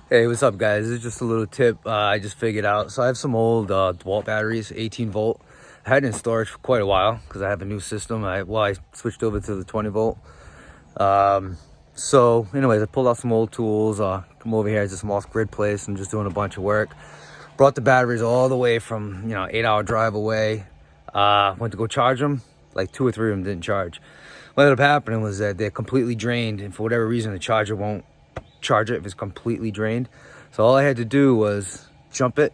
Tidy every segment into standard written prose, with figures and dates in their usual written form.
Hey, what's up, guys? This is just a little tip I just figured out. So I have some old DeWalt batteries, 18 volt. I had it in storage for quite a while because I have a new system. I switched over to the 20 volt. So anyways, I pulled out some old tools. Come over here, it's a small grid place. I'm just doing a bunch of work. Brought the batteries all the way from 8-hour drive away. Went to go charge them. Like 2 or 3 of them didn't charge. What ended up happening was that they're completely drained, and for whatever reason, the charger won't charge it if it's completely drained. So all I had to do was jump it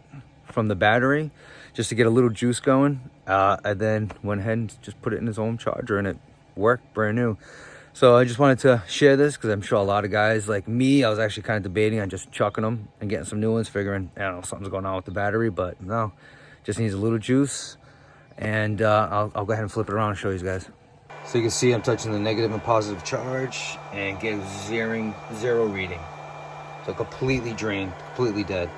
from the battery just to get a little juice going, and then went ahead and just put it in his own charger, and it worked brand new. So I just wanted to share this because I'm sure a lot of guys like me, I was actually kind of debating on just chucking them and getting some new ones, figuring, I don't know, something's going on with the battery, but no, just needs a little juice. And I'll go ahead and flip it around and show you guys. So you can see I'm touching the negative and positive charge and getting zero reading. So completely drained, completely dead.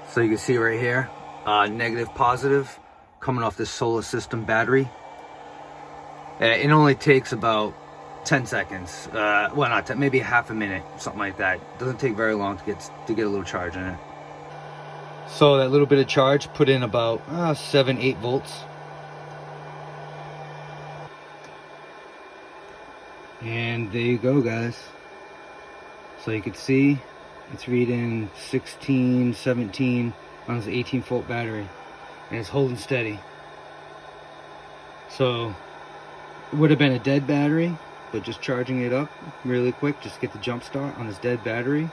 So you can see right here, negative, positive, coming off this solar system battery. It only takes about 10 seconds. Well, not 10, maybe half a minute, something like that. It doesn't take very long to get a little charge in it. So that little bit of charge put in about 7-8 volts. And there you go, guys. So you can see it's reading 16, 17 on this 18 volt battery, and it's holding steady. So it would have been a dead battery, but just charging it up really quick, just get the jump start on this dead battery,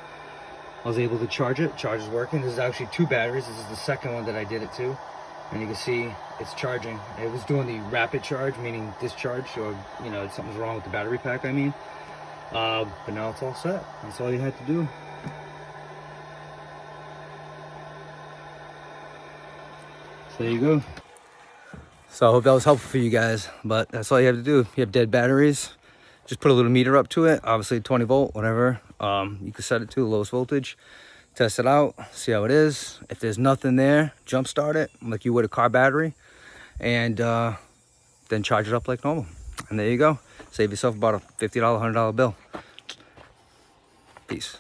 I was able to charge it. Charge is working. This is actually 2 batteries. This is the second one that I did it to. And you can see it's charging. It was doing the rapid charge, meaning discharge, or something's wrong with the battery pack, I mean. But now it's all set. That's all you had to do. So there you go. So I hope that was helpful for you guys, but that's all you have to do. If you have dead batteries, just put a little meter up to it, obviously 20 volt, whatever. You can set it to the lowest voltage, test it out, see how it is. If there's nothing there, jump start it like you would a car battery, and then charge it up like normal. And there you go. Save yourself about a $50, $100 bill. Peace.